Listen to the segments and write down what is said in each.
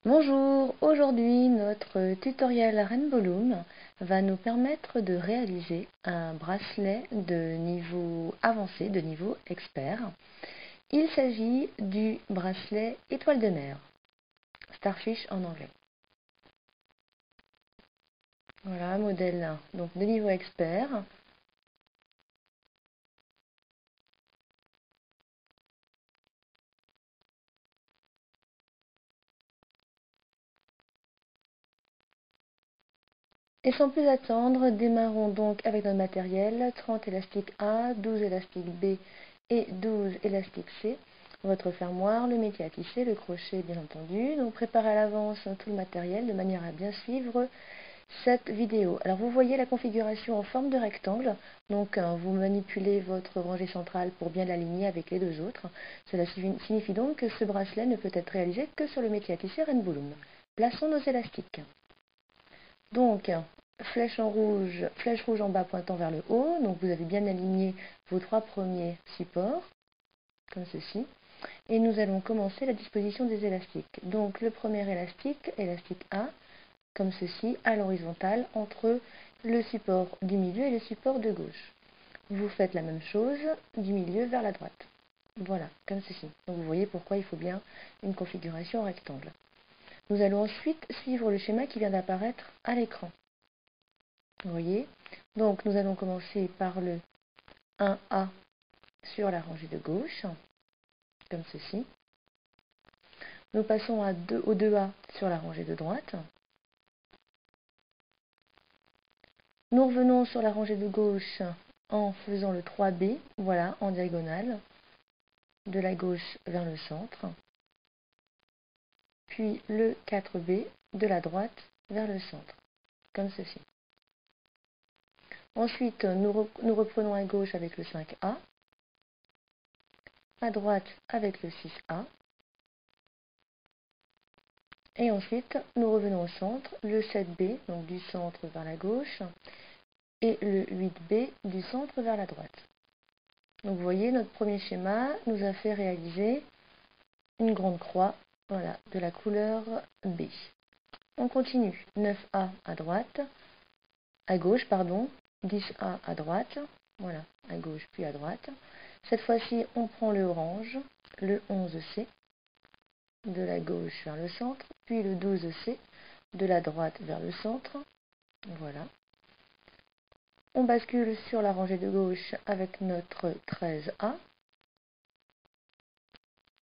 Bonjour, aujourd'hui notre tutoriel Rainbow Loom va nous permettre de réaliser un bracelet de niveau avancé, de niveau expert. Il s'agit du bracelet étoile de mer, Starfish en anglais. Voilà, modèle donc de niveau expert. Et sans plus attendre, démarrons donc avec notre matériel, 30 élastiques A, 12 élastiques B et 12 élastiques C, votre fermoir, le métier à tisser, le crochet bien entendu. Donc préparez à l'avance tout le matériel de manière à bien suivre cette vidéo. Alors vous voyez la configuration en forme de rectangle, donc vous manipulez votre rangée centrale pour bien l'aligner avec les deux autres. Cela signifie donc que ce bracelet ne peut être réalisé que sur le métier à tisser Rainbow Loom. Plaçons nos élastiques. Donc, flèche rouge en bas pointant vers le haut. Donc, vous avez bien aligné vos trois premiers supports, comme ceci. Et nous allons commencer la disposition des élastiques. Donc, le premier élastique, élastique A, comme ceci, à l'horizontale, entre le support du milieu et le support de gauche. Vous faites la même chose du milieu vers la droite. Voilà, comme ceci. Donc, vous voyez pourquoi il faut bien une configuration rectangle. Nous allons ensuite suivre le schéma qui vient d'apparaître à l'écran. Vous voyez? Donc nous allons commencer par le 1A sur la rangée de gauche, comme ceci. Nous passons au 2A sur la rangée de droite. Nous revenons sur la rangée de gauche en faisant le 3B, voilà, en diagonale, de la gauche vers le centre. Puis le 4B de la droite vers le centre, comme ceci. Ensuite, nous reprenons à gauche avec le 5A, à droite avec le 6A, et ensuite nous revenons au centre, le 7B, donc du centre vers la gauche, et le 8B du centre vers la droite. Donc vous voyez, notre premier schéma nous a fait réaliser une grande croix, voilà, de la couleur B. On continue, 9A à droite, à gauche, pardon, 10A à droite, voilà, à gauche puis à droite. Cette fois-ci, on prend le orange, le 11C, de la gauche vers le centre, puis le 12C, de la droite vers le centre, voilà. On bascule sur la rangée de gauche avec notre 13A,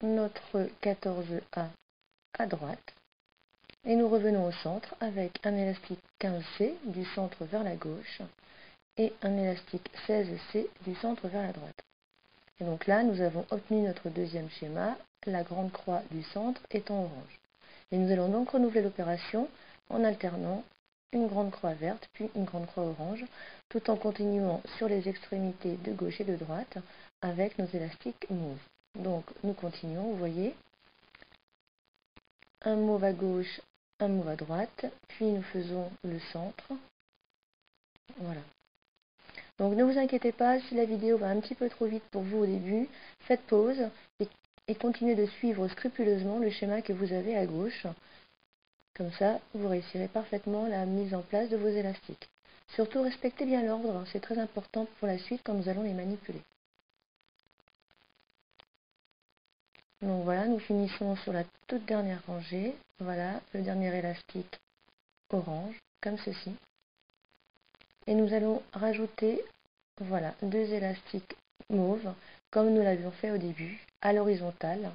notre 14A à droite, et nous revenons au centre avec un élastique 15C du centre vers la gauche et un élastique 16C du centre vers la droite. Et donc là, nous avons obtenu notre deuxième schéma, la grande croix du centre étant orange. Et nous allons donc renouveler l'opération en alternant une grande croix verte puis une grande croix orange, tout en continuant sur les extrémités de gauche et de droite avec nos élastiques mauve. Donc nous continuons, vous voyez, un mauve à gauche, un mauve à droite, puis nous faisons le centre. Voilà. Donc ne vous inquiétez pas, si la vidéo va un petit peu trop vite pour vous au début, faites pause et continuez de suivre scrupuleusement le schéma que vous avez à gauche. Comme ça, vous réussirez parfaitement la mise en place de vos élastiques. Surtout, respectez bien l'ordre, c'est très important pour la suite quand nous allons les manipuler. Donc voilà, nous finissons sur la toute dernière rangée. Voilà, le dernier élastique orange, comme ceci. Et nous allons rajouter, voilà, deux élastiques mauves, comme nous l'avions fait au début, à l'horizontale.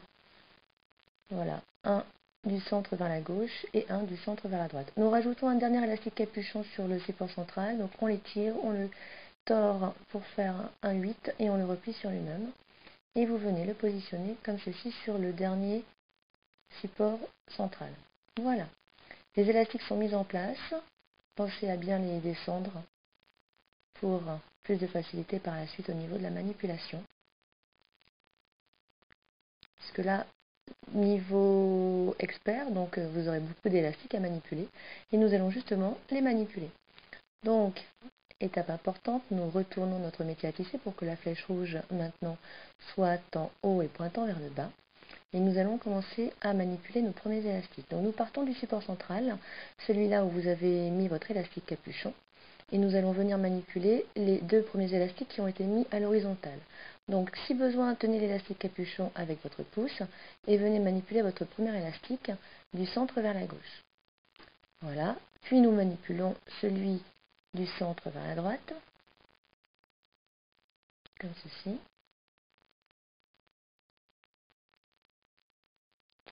Voilà, un du centre vers la gauche et un du centre vers la droite. Nous rajoutons un dernier élastique capuchon sur le support central, donc on l'étire, on le tord pour faire un 8 et on le replie sur lui-même. Et vous venez le positionner comme ceci sur le dernier support central. Voilà, les élastiques sont mis en place, pensez à bien les descendre pour plus de facilité par la suite au niveau de la manipulation. Parce que là, niveau expert, donc vous aurez beaucoup d'élastiques à manipuler et nous allons justement les manipuler. Donc, étape importante, nous retournons notre métier à tisser pour que la flèche rouge maintenant soit en haut et pointant vers le bas. et nous allons commencer à manipuler nos premiers élastiques. Donc nous partons du support central, celui-là où vous avez mis votre élastique capuchon, et nous allons venir manipuler les deux premiers élastiques qui ont été mis à l'horizontale. Donc si besoin, tenez l'élastique capuchon avec votre pouce et venez manipuler votre premier élastique du centre vers la gauche. Voilà, puis nous manipulons celui du centre vers la droite, comme ceci.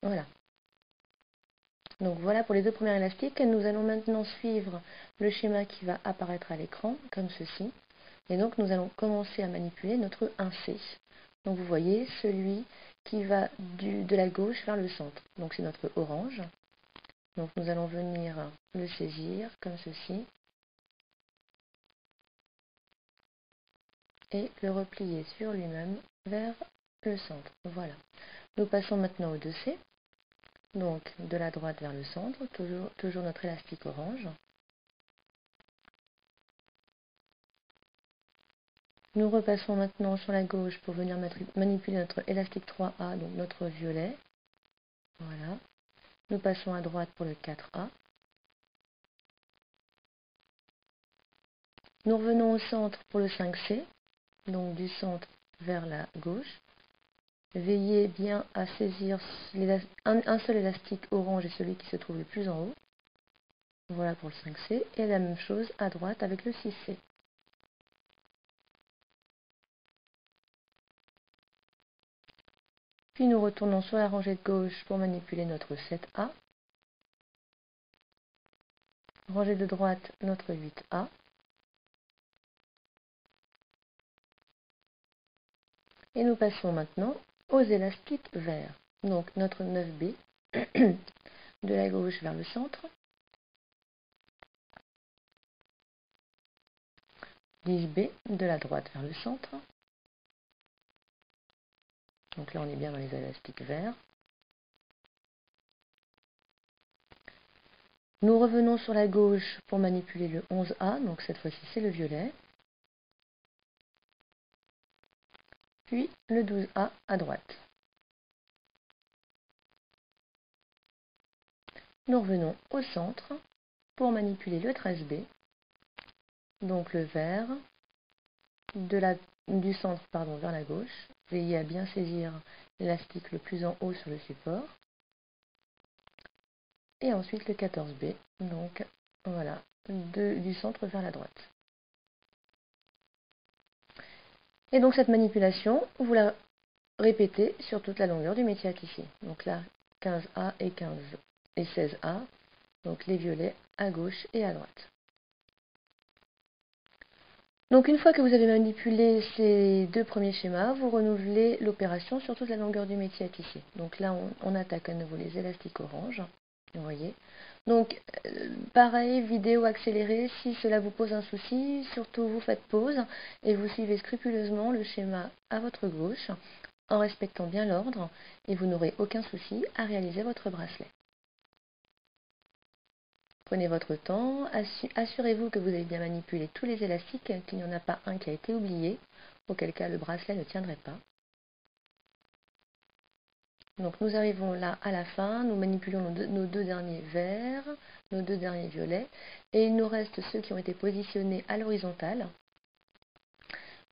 Voilà. Donc voilà pour les deux premiers élastiques. Nous allons maintenant suivre le schéma qui va apparaître à l'écran, comme ceci. Et donc nous allons commencer à manipuler notre 1C. Donc vous voyez celui qui va de la gauche vers le centre. Donc c'est notre orange. Donc nous allons venir le saisir comme ceci. Et le replier sur lui-même vers le centre. Voilà. Nous passons maintenant au 2C. Donc de la droite vers le centre, toujours notre élastique orange. Nous repassons maintenant sur la gauche pour venir manipuler notre élastique 3A, donc notre violet. Voilà. Nous passons à droite pour le 4A. Nous revenons au centre pour le 5C, donc du centre vers la gauche. Veillez bien à saisir un seul élastique orange et celui qui se trouve le plus en haut. Voilà pour le 5C. Et la même chose à droite avec le 6C. Puis nous retournons sur la rangée de gauche pour manipuler notre 7A. Rangée de droite, notre 8A. Et nous passons maintenant aux élastiques verts. Donc notre 9B de la gauche vers le centre. 10B de la droite vers le centre. Donc là on est bien dans les élastiques verts. Nous revenons sur la gauche pour manipuler le 11A, donc cette fois-ci c'est le violet. Puis le 12A à droite. Nous revenons au centre pour manipuler le 13B, donc le vert, du centre vers la gauche. Veillez à bien saisir l'élastique le plus en haut sur le support. Et ensuite le 14B, donc voilà, du centre vers la droite. Et donc cette manipulation, vous la répétez sur toute la longueur du métier à tisser. Donc là, 15A et 16A, donc les violets à gauche et à droite. Donc une fois que vous avez manipulé ces deux premiers schémas, vous renouvelez l'opération sur toute la longueur du métier à tisser. Donc là, on attaque à nouveau les élastiques orange, vous voyez. Donc pareil, vidéo accélérée, si cela vous pose un souci, surtout vous faites pause et vous suivez scrupuleusement le schéma à votre gauche en respectant bien l'ordre et vous n'aurez aucun souci à réaliser votre bracelet. Prenez votre temps, assurez-vous que vous avez bien manipulé tous les élastiques, qu'il n'y en a pas un qui a été oublié, auquel cas le bracelet ne tiendrait pas. Donc nous arrivons là à la fin, nous manipulons nos deux derniers verts, nos deux derniers violets, et il nous reste ceux qui ont été positionnés à l'horizontale.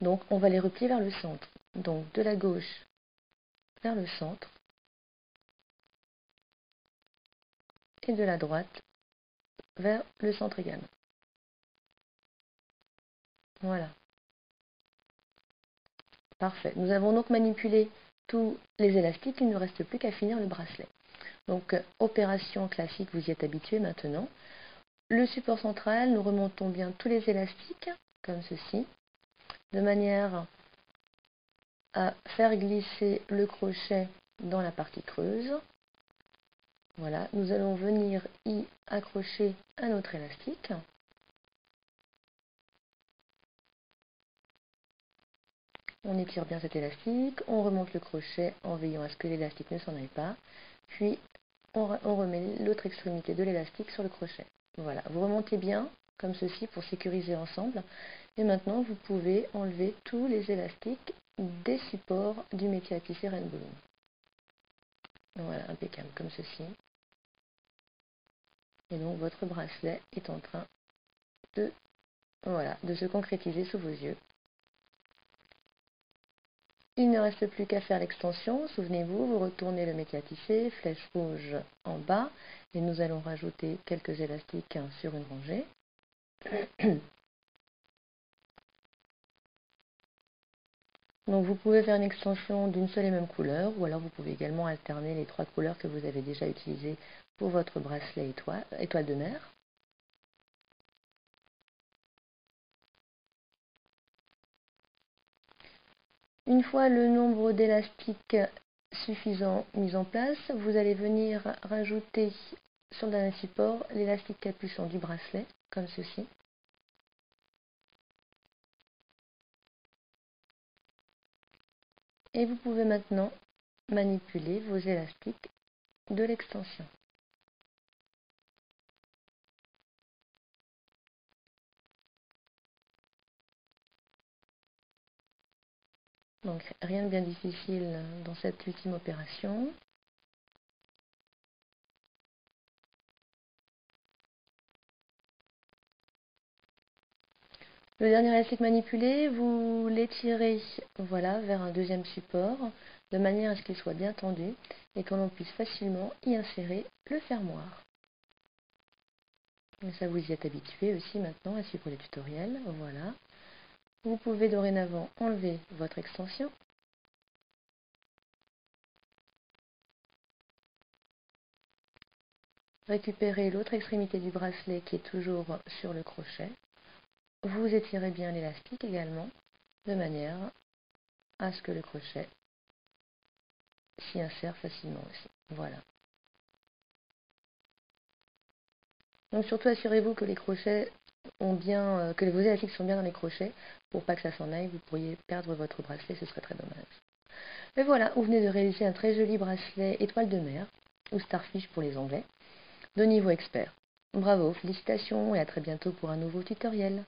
Donc on va les replier vers le centre. Donc de la gauche vers le centre, et de la droite vers le centre également. Voilà. Parfait. Nous avons donc manipulé tous les élastiques, il ne nous reste plus qu'à finir le bracelet. Donc opération classique, vous y êtes habitué maintenant. Le support central, nous remontons bien tous les élastiques, comme ceci, de manière à faire glisser le crochet dans la partie creuse. Voilà, nous allons venir y accrocher un autre élastique. On étire bien cet élastique, on remonte le crochet en veillant à ce que l'élastique ne s'en aille pas, puis on remet l'autre extrémité de l'élastique sur le crochet. Voilà, vous remontez bien, comme ceci, pour sécuriser ensemble. Et maintenant, vous pouvez enlever tous les élastiques des supports du métier à tisser Rainbow Loom. Voilà, impeccable, comme ceci. Et donc votre bracelet est en train de, voilà, de se concrétiser sous vos yeux. Il ne reste plus qu'à faire l'extension. Souvenez-vous, vous retournez le métier à tisser, flèche rouge en bas, et nous allons rajouter quelques élastiques sur une rangée. Donc vous pouvez faire une extension d'une seule et même couleur, ou alors vous pouvez également alterner les 3 couleurs que vous avez déjà utilisées pour votre bracelet étoile de mer. Une fois le nombre d'élastiques suffisant mis en place, vous allez venir rajouter sur le dernier support l'élastique capuchon du bracelet, comme ceci. Et vous pouvez maintenant manipuler vos élastiques de l'extension. Donc rien de bien difficile dans cette ultime opération. Le dernier élastique manipulé, vous l'étirez voilà, vers un deuxième support, de manière à ce qu'il soit bien tendu et que l'on puisse facilement y insérer le fermoir. Et ça, vous y êtes habitué aussi maintenant à suivre les tutoriels. Voilà. Vous pouvez dorénavant enlever votre extension. Récupérer l'autre extrémité du bracelet qui est toujours sur le crochet. Vous étirez bien l'élastique également, de manière à ce que le crochet s'y insère facilement aussi. Voilà. Donc surtout assurez-vous que les crochets que vos élastiques sont bien dans les crochets pour pas que ça s'en aille. Vous pourriez perdre votre bracelet, ce serait très dommage. Et voilà, vous venez de réaliser un très joli bracelet étoile de mer, ou starfish pour les Anglais, de niveau expert. Bravo, félicitations et à très bientôt pour un nouveau tutoriel.